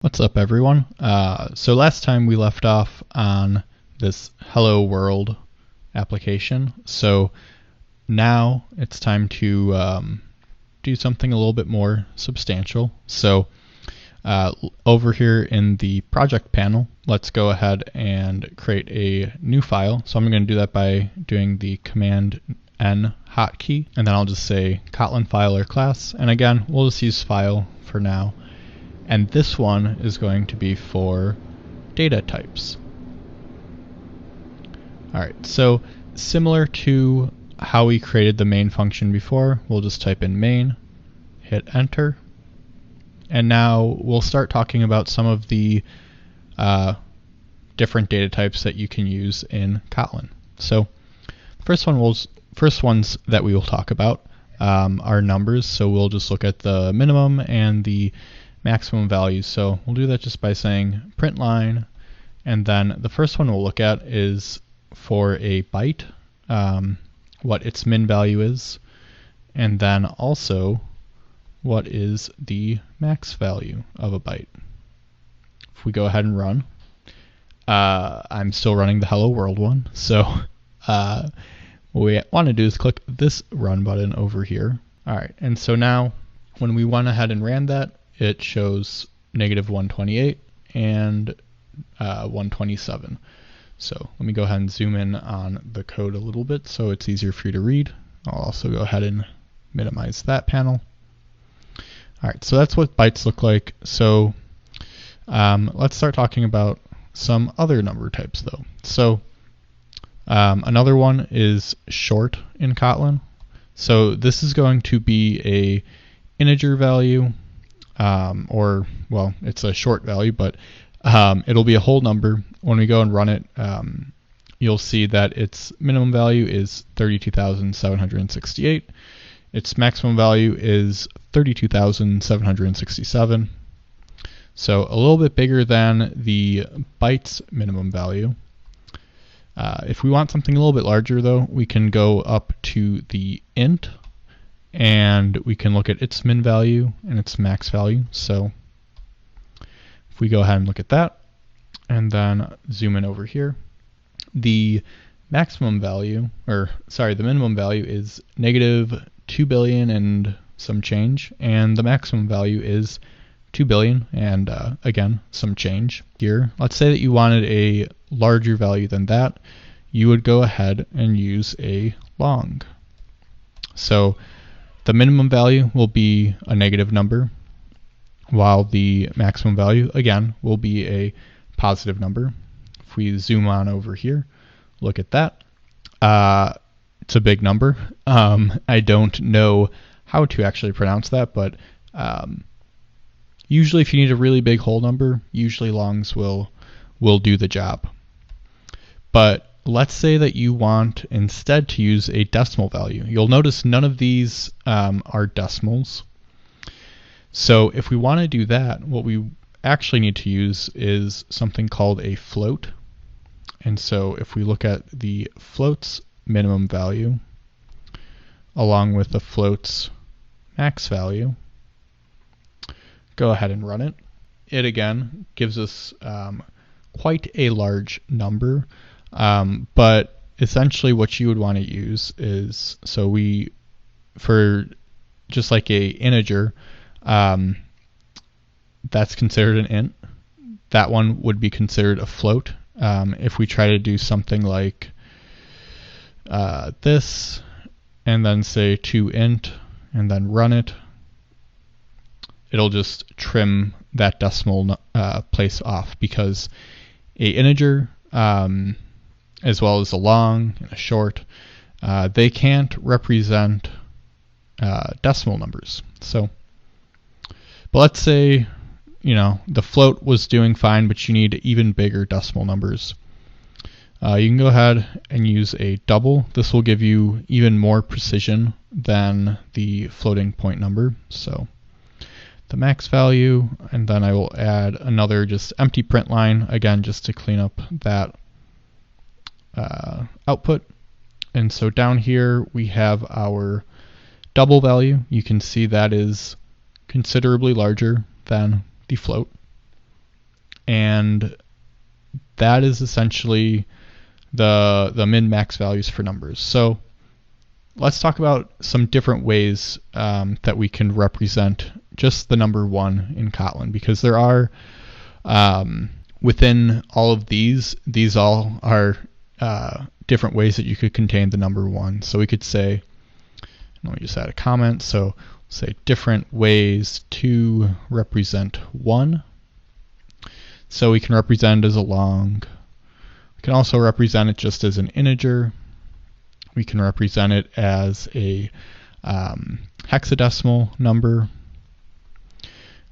What's up, everyone? So last time we left off on this Hello World application. So now it's time to do something a little bit more substantial. So over here in the project panel, let's go ahead and create a new file. So I'm going to do that by doing the Command N hotkey, and then I'll just say Kotlin file or class. And again, we'll just use file for now. And this one is going to be for data types. All right, so similar to how we created the main function before, we'll just type in main, hit enter, and now we'll start talking about some of the different data types that you can use in Kotlin. So first ones that we will talk about are numbers. So we'll just look at the minimum and the maximum values. So we'll do that just by saying print line, and then the first one we'll look at is for a byte, what its min value is, and then also what is the max value of a byte. If we go ahead and run, I'm still running the Hello World one, so what we want to do is click this run button over here. All right, and so now when we went ahead and ran that, it shows -128 and 127. So let me go ahead and zoom in on the code a little bit so it's easier for you to read. I'll also go ahead and minimize that panel. All right, so that's what bytes look like. So let's start talking about some other number types though. So another one is short in Kotlin. So this is going to be a integer value, or, well, it's a short value, but it'll be a whole number. When we go and run it, you'll see that its minimum value is 32,768. Its maximum value is 32,767. So a little bit bigger than the bytes minimum value. If we want something a little bit larger, though, we can go up to the int, and we can look at its min value and its max value. So if we go ahead and look at that and then zoom in over here, the maximum value, or sorry, the minimum value is -2 billion and some change, and the maximum value is 2 billion and again some change here. Let's say that you wanted a larger value than that. You would go ahead and use a long. So the minimum value will be a negative number, while the maximum value, again, will be a positive number. If we zoom on over here, look at that. It's a big number. I don't know how to actually pronounce that, but usually if you need a really big whole number, usually longs will do the job. But let's say that you want instead to use a decimal value. You'll notice none of these are decimals. So if we want to do that, what we actually need to use is something called a float. And so if we look at the float's minimum value along with the float's max value, go ahead and run it. It again gives us quite a large number. But essentially what you would want to use is, so for just like a integer, that's considered an int. That one would be considered a float. If we try to do something like this, and then say toInt, and then run it, it'll just trim that decimal place off, because a integer, as well as a long and a short, they can't represent decimal numbers. So, but let's say, the float was doing fine, but you need even bigger decimal numbers. You can go ahead and use a double. This will give you even more precision than the floating point number. So the max value, and then I will add another just empty print line, again, just to clean up that output. And so down here we have our double value. You can see that is considerably larger than the float. and that is essentially the min-max values for numbers. So let's talk about some different ways that we can represent just the number 1 in Kotlin, because there are within all of these all are different ways that you could contain the number 1. So we could say, let me just add a comment, so say different ways to represent 1. So we can represent it as a long. We can also represent it just as an integer. We can represent it as a hexadecimal number.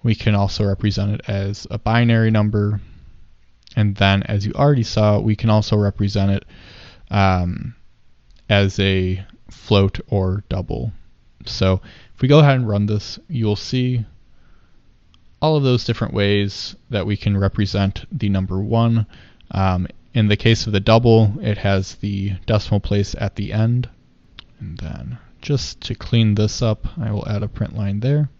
We can also represent it as a binary number. And then, as you already saw, we can also represent it as a float or double. So if we go ahead and run this, you'll see all of those different ways that we can represent the number 1. In the case of the double, it has the decimal place at the end. And then just to clean this up, I will add a print line there.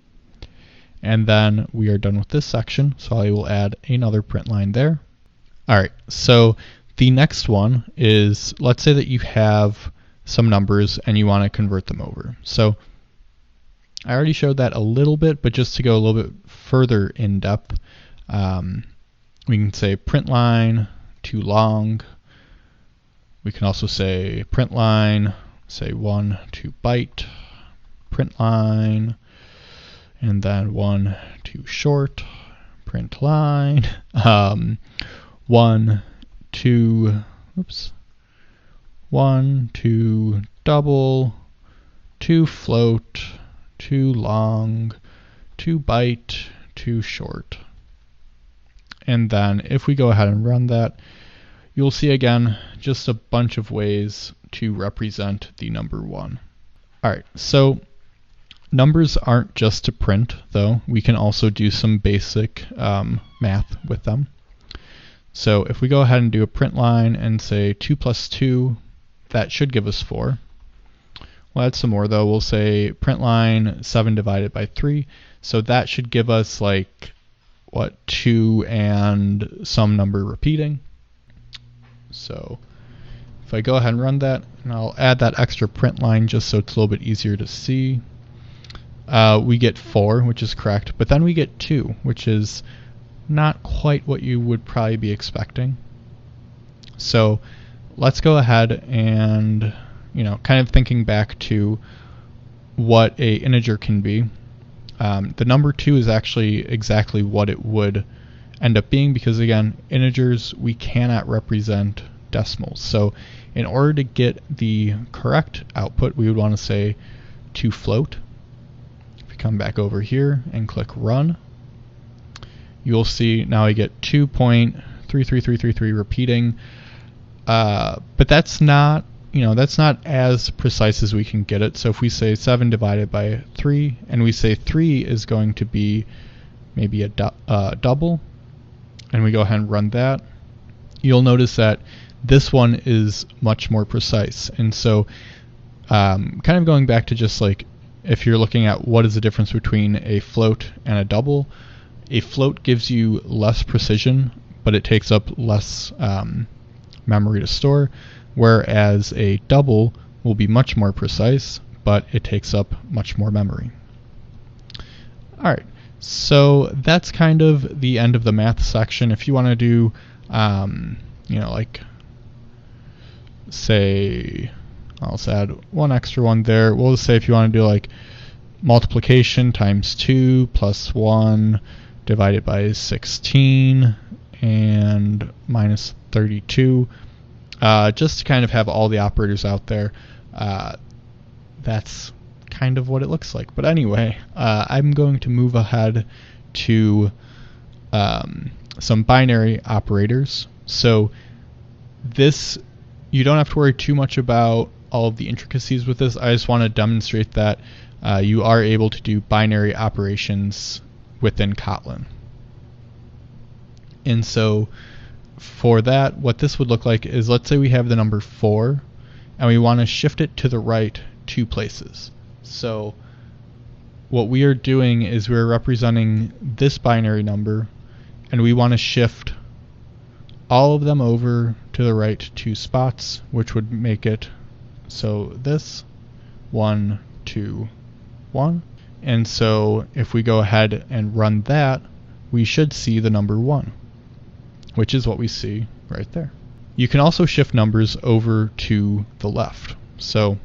And then we are done with this section, so I will add another print line there. All right, so the next one is, let's say that you have some numbers and you want to convert them over. So I already showed that a little bit, but just to go a little bit further in depth, we can say print line to long. We can also say print line, say 1 to byte, print line, and then 1 to short, print line, 1 to, oops, 1 to double, to float, to long, to byte, to short. And then if we go ahead and run that, you'll see again just a bunch of ways to represent the number 1. All right, so numbers aren't just to print, though. We can also do some basic math with them. So if we go ahead and do a print line and say 2 plus 2, that should give us 4. We'll add some more, though. We'll say print line 7 divided by 3. So that should give us like, what, 2 and some number repeating. So if I go ahead and run that, and I'll add that extra print line just so it's a little bit easier to see, we get 4, which is correct, but then we get 2, which is not quite what you would probably be expecting. So let's go ahead and, kind of thinking back to what a integer can be. The number 2 is actually exactly what it would end up being, because again, integers, we cannot represent decimals. So in order to get the correct output, we would want to say to float. If we come back over here and click run, you'll see now I get 2.33333 repeating, but that's not, that's not as precise as we can get it. So if we say 7 divided by 3, and we say 3 is going to be maybe a double, and we go ahead and run that, you'll notice that this one is much more precise. And so kind of going back to just like, if you're looking at what is the difference between a float and a double, a float gives you less precision, but it takes up less memory to store, whereas a double will be much more precise, but it takes up much more memory. All right, so that's kind of the end of the math section. If you want to do, like, say, I'll just add one extra one there. We'll just say if you want to do like multiplication times 2 plus 1 divided by 16 and minus 32, just to kind of have all the operators out there. That's kind of what it looks like. But anyway, I'm going to move ahead to some binary operators. So this, you don't have to worry too much about all of the intricacies with this. I just want to demonstrate that you are able to do binary operations within Kotlin. And so for that, what this would look like is, let's say we have the number 4 and we want to shift it to the right 2 places. So what we are doing is we're representing this binary number and we want to shift all of them over to the right 2 spots, which would make it so this 1, 2, 1. And so if we go ahead and run that, we should see the number 1, which is what we see right there. You can also shift numbers over to the left. So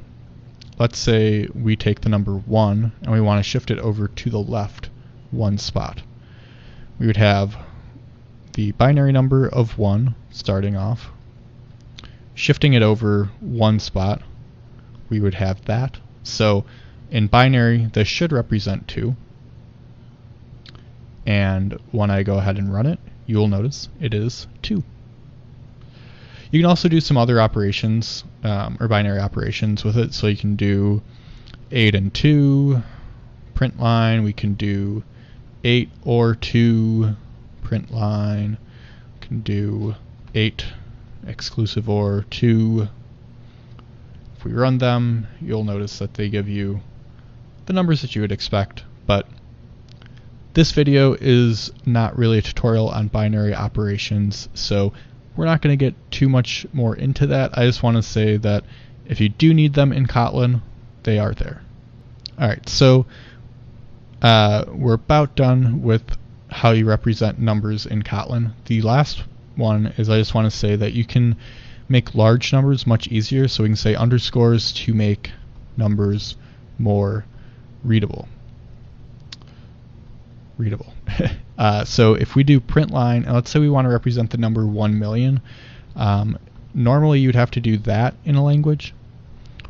let's say we take the number 1 and we want to shift it over to the left 1 spot. We would have the binary number of 1 starting off. Shifting it over 1 spot, we would have that. So in binary, this should represent 2. And when I go ahead and run it, you will notice it is 2. You can also do some other operations, or binary operations with it. So you can do 8 and 2, print line. We can do 8 or 2, print line. We can do 8 exclusive or 2. If we run them, you'll notice that they give you the numbers that you would expect. But this video is not really a tutorial on binary operations, so we're not going to get too much more into that. I just want to say that if you do need them in Kotlin, they are there. Alright, so we're about done with how you represent numbers in Kotlin. The last one is I just want to say that you can make large numbers much easier, so we can say underscores to make numbers more readable. So if we do print line, and let's say we want to represent the number 1 million, normally you'd have to do that in a language,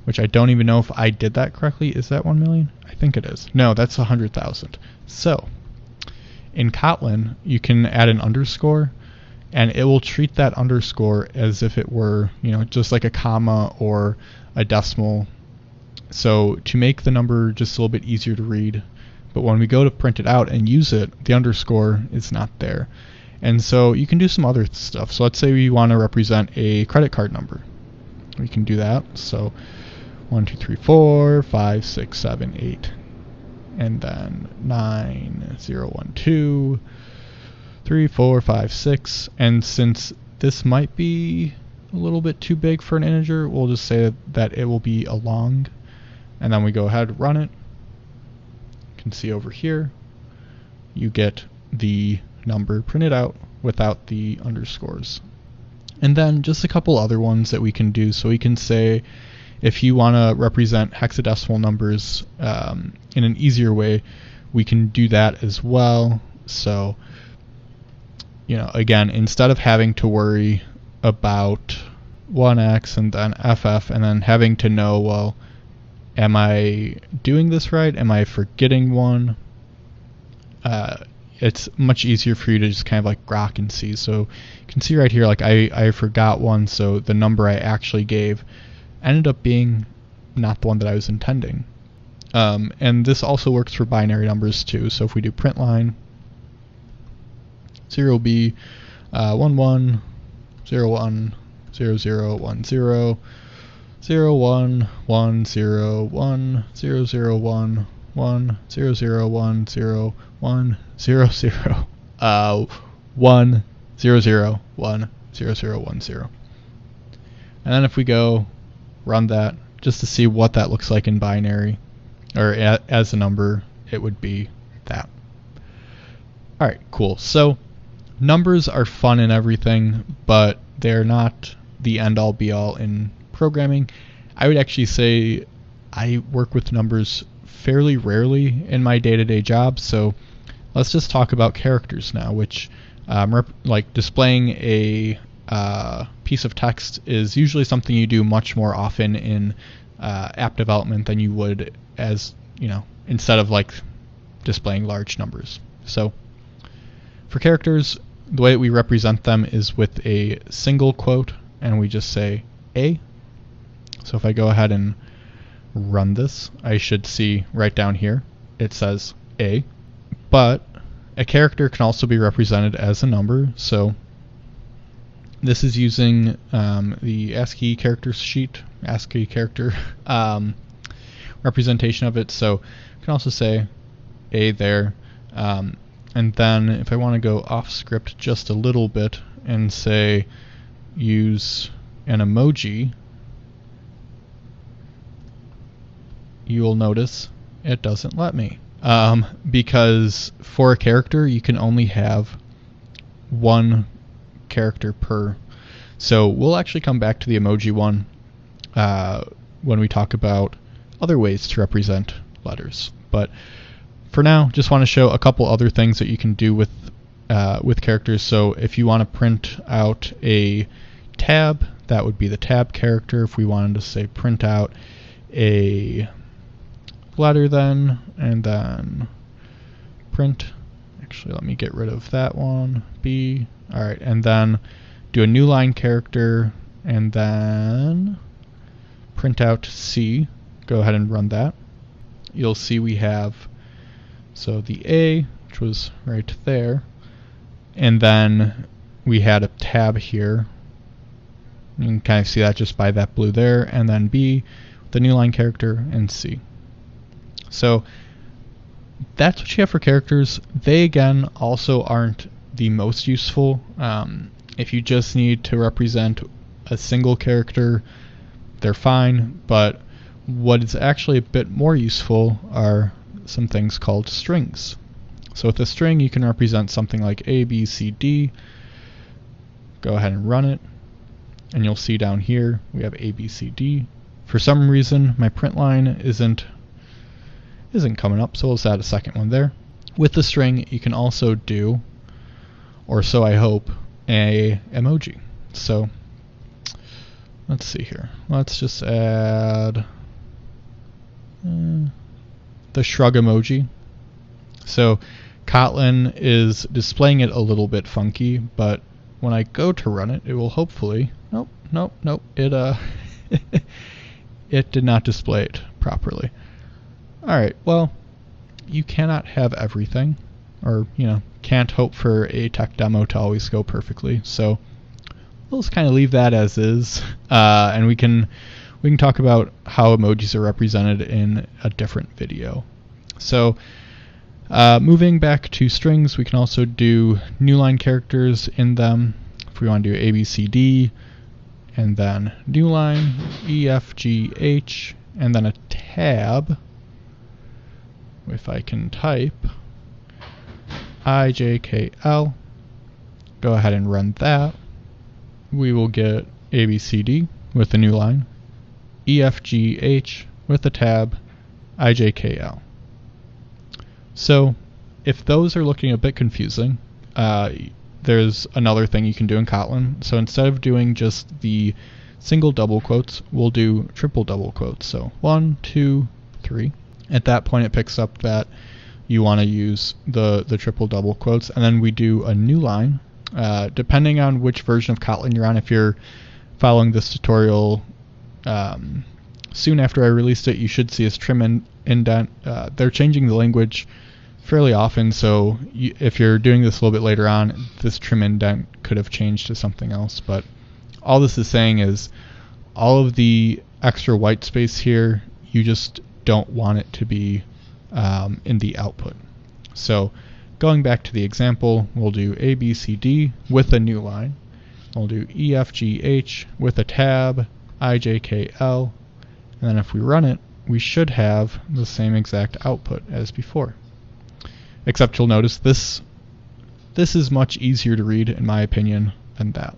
which I don't even know if I did that correctly. Is that 1 million? I think it is. No, that's 100,000. So in Kotlin, you can add an underscore, and it will treat that underscore as if it were, just like a comma or a decimal. So to make the number just a little bit easier to read, but when we go to print it out and use it, the underscore is not there. And so you can do some other stuff. So let's say we want to represent a credit card number. We can do that. So 1, 2, 3, 4, 5, 6, 7, 8. And then 9, 0, 1, 2, 3, 4, 5, 6. And since this might be a little bit too big for an integer, we'll just say that it will be a long. And then we go ahead and run it. You can see over here, you get the number printed out without the underscores. And then just a couple other ones that we can do. So we can say if you want to represent hexadecimal numbers in an easier way, we can do that as well. So, again, instead of having to worry about 1x and then ff and then having to know, well, am I doing this right? Am I forgetting one? It's much easier for you to just kind of like grok and see. So you can see right here, like I forgot one, so the number I actually gave ended up being not the one that I was intending. And this also works for binary numbers too. So if we do print line, 0 will be 1 1 0 1 0 0 1 0 0 1 1 0 1 0 0 1 1 0 0 1 0 1 0 0 1 0 0 1 0 0 1 0. And then if we go run that just to see what that looks like in binary or as a number, it would be that. Alright, cool. So numbers are fun and everything, but they're not the end-all be-all in programming. I would actually say I work with numbers fairly rarely in my day-to-day job, so let's just talk about characters now, which like displaying a piece of text is usually something you do much more often in app development than you would as, instead of like displaying large numbers. So for characters, the way that we represent them is with a single quote, and we just say A. So if I go ahead and run this, I should see right down here, it says A. But a character can also be represented as a number. So this is using the ASCII character sheet, ASCII character representation of it. So you can also say A there. And then if I want to go off script just a little bit and say use an emoji, you'll notice it doesn't let me. Because for a character, you can only have one character per. So we'll actually come back to the emoji one when we talk about other ways to represent letters. But for now, just want to show a couple other things that you can do with characters. So if you want to print out a tab, that would be the tab character. If we wanted to say print out a letter then, and then print, actually let me get rid of that one, B, alright, and then do a Newline character, and then print out C, go ahead and run that. You'll see we have, so the A, which was right there, and then we had a tab here. You can kind of see that just by that blue there, and then B, the Newline character, and C. So that's what you have for characters. They, again, also aren't the most useful. If you just need to represent a single character, they're fine, but what is actually a bit more useful are some things called strings. So with a string, you can represent something like A, B, C, D. Go ahead and run it, and you'll see down here we have A, B, C, D. For some reason, my print line isn't coming up, so we'll just add a second one there. With the string, you can also do, or so I hope, a emoji. So let's see here. Let's just add the shrug emoji. So Kotlin is displaying it a little bit funky, but when I go to run it, it will hopefully, nope, it it did not display it properly. Alright, well, you cannot have everything, or, can't hope for a tech demo to always go perfectly, so we'll just kind of leave that as is, and we can talk about how emojis are represented in a different video. So, moving back to strings, we can also do Newline characters in them. If we want to do A, B, C, D, and then Newline, E, F, G, H, and then a tab. If I can type I, J, K, L, go ahead and run that, we will get A, B, C, D with the Newline, E, F, G, H with the tab, I, J, K, L. So if those are looking a bit confusing, there's another thing you can do in Kotlin. So instead of doing just the single double quotes, we'll do triple double quotes. So 1, 2, 3. At that point, it picks up that you want to use the triple double quotes, and then we do a new line. Depending on which version of Kotlin you're on, if you're following this tutorial soon after I released it, you should see this trim indent. They're changing the language fairly often, so if you're doing this a little bit later on, this trim indent could have changed to something else. But all this is saying is all of the extra white space here, you just don't want it to be in the output. So going back to the example, we'll do A, B, C, D with a new line. We'll do E, F, G, H with a tab, I, J, K, L, and then if we run it, we should have the same exact output as before. Except you'll notice this is much easier to read, in my opinion, than that.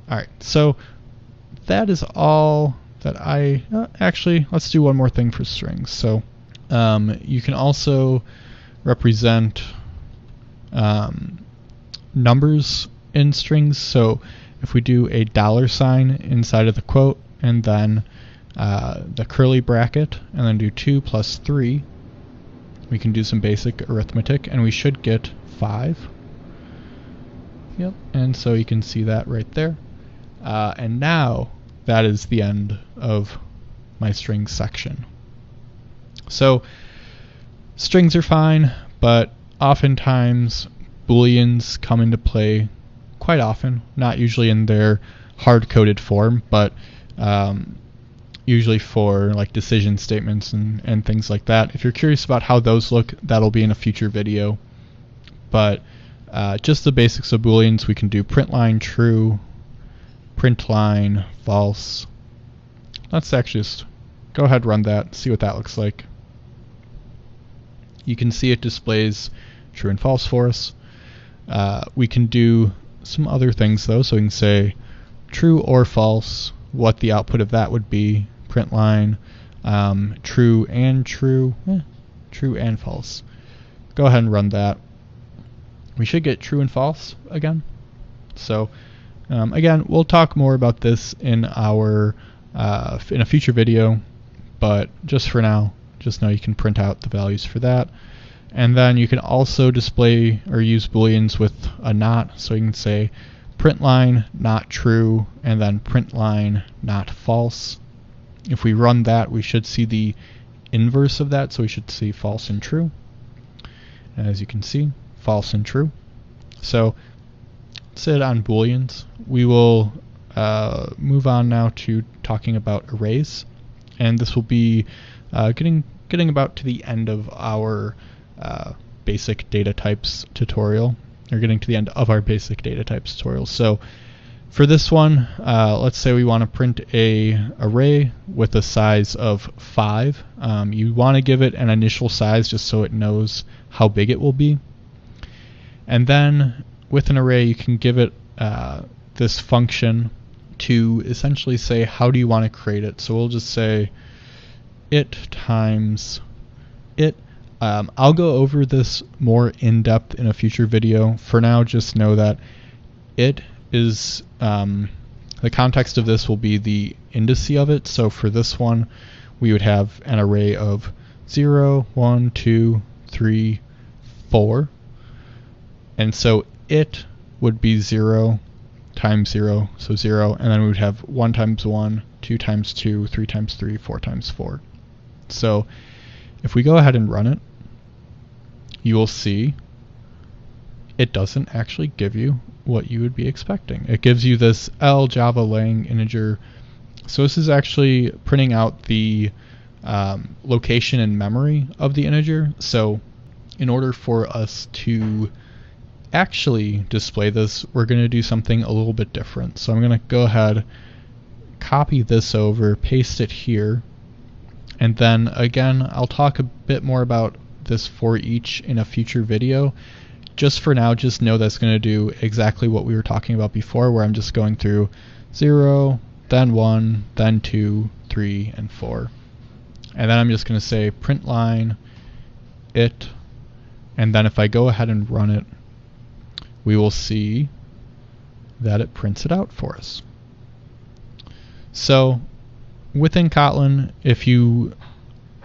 Alright, so that is all that I... actually, let's do one more thing for strings. So you can also represent numbers in strings. So if we do a $sign inside of the quote, and then the curly bracket, and then do 2 plus 3, we can do some basic arithmetic, and we should get 5. Yep, and so you can see that right there. And now that is the end of my strings section. So strings are fine, but oftentimes Booleans come into play quite often, not usually in their hard-coded form, but usually for like decision statements and things like that. If you're curious about how those look, that'll be in a future video. But just the basics of Booleans, we can do print line true, print line false. Let's actually just go ahead and run that, see what that looks like. You can see it displays true and false for us. We can do some other things though, so we can say true or false, what the output of that would be, print line, true and true, true and false. Go ahead and run that. We should get true and false again. So again, we'll talk more about this in our in a future video, but just for now, just know you can print out the values for that. And then you can also display or use Booleans with a not, so you can say print line not true and then print line not false. If we run that, we should see the inverse of that, so we should see false and true. And as you can see, false and true. So that's it on Booleans. We will move on now to talking about arrays, and this will be getting about to the end of our basic data types tutorial, or getting to the end of our basic data types tutorial. So for this one, let's say we want to print a array with a size of 5. You want to give it an initial size just so it knows how big it will be. And then with an array, you can give it this function to essentially say how do you want to create it. So we'll just say it times it. I'll go over this more in depth in a future video. For now, just know that it is the context of this will be the indice of it. So for this one, we would have an array of 0, 1, 2, 3, 4. And so it would be 0 times 0, so 0, and then we would have 1 times 1, 2 times 2, 3 times 3, 4 times 4. So if we go ahead and run it, you will see it doesn't actually give you what you would be expecting. It gives you this L Java lang integer. So this is actually printing out the location and memory of the integer. So in order for us to actually display this, we're going to do something a little bit different. So I'm going to go ahead, copy this over, paste it here, and then again, I'll talk a bit more about this for each in a future video. Just for now, just know that's going to do exactly what we were talking about before, where I'm just going through 0, then 1, then 2, 3, and 4. And then I'm just going to say print line it, and then if I go ahead and run it, we will see that it prints it out for us. So within Kotlin, if you're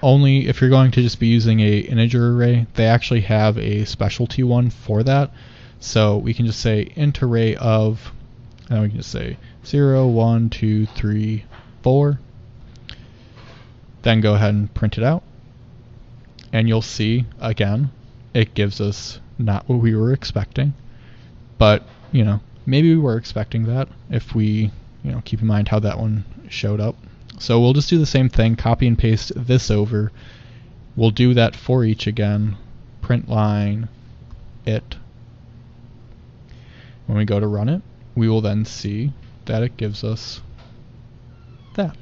going to just be using a integer array, they actually have a specialty one for that. So we can just say int array of, and we can just say 0, 1, 2, 3, 4. Then go ahead and print it out. And you'll see, again, it gives us not what we were expecting. But, maybe we were expecting that if we, keep in mind how that one showed up. So we'll just do the same thing, copy and paste this over. We'll do that for each again. Print line it. When we go to run it, we will then see that it gives us that.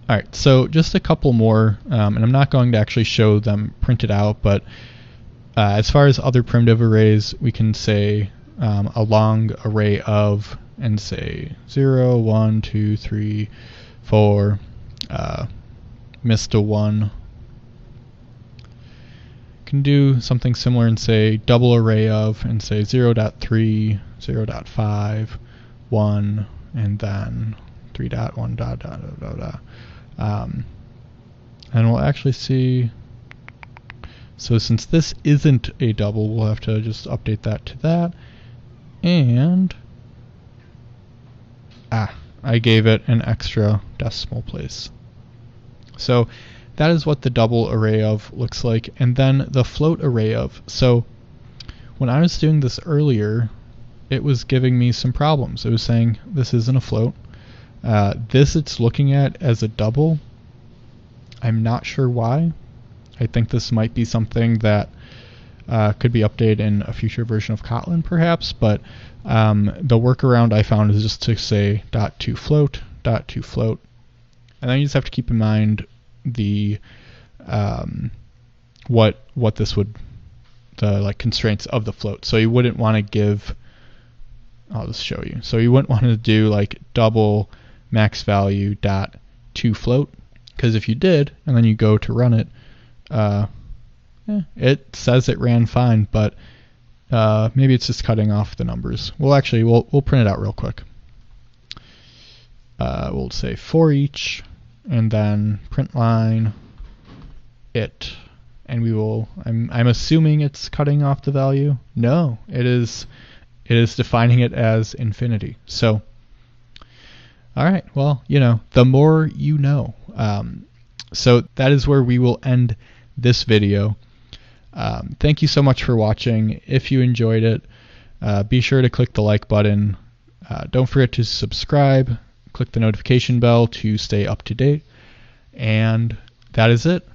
Alright, so just a couple more, and I'm not going to actually show them printed out, but as far as other primitive arrays, we can say a long array of, and say 0, 1, 2, 3, 4, missed a 1. Can do something similar and say double array of, and say 0.3, 0.5, 1, and then 3.1, ... And we'll actually see. So since this isn't a double, we'll have to just update that to that. And I gave it an extra decimal place. So that is what the double array of looks like. And then the float array of. So when I was doing this earlier, it was giving me some problems. It was saying this isn't a float. This it's looking at as a double. I'm not sure why. I think this might be something that could be updated in a future version of Kotlin perhaps, but the workaround I found is just to say .toFloat, .toFloat, and then you just have to keep in mind the what this would, the like constraints of the float. So you wouldn't want to give, I'll just show you. So you wouldn't want to do like double max value dot .toFloat, because if you did and then you go to run it, it says it ran fine, but maybe it's just cutting off the numbers. We'll print it out real quick. We'll say for each, and then print line it, and we will. I'm assuming it's cutting off the value. No, it is defining it as infinity. So, all right. Well, the more you know. So that is where we will end this video. Thank you so much for watching. If you enjoyed it, be sure to click the like button. Don't forget to subscribe. Click the notification bell to stay up to date. And that is it.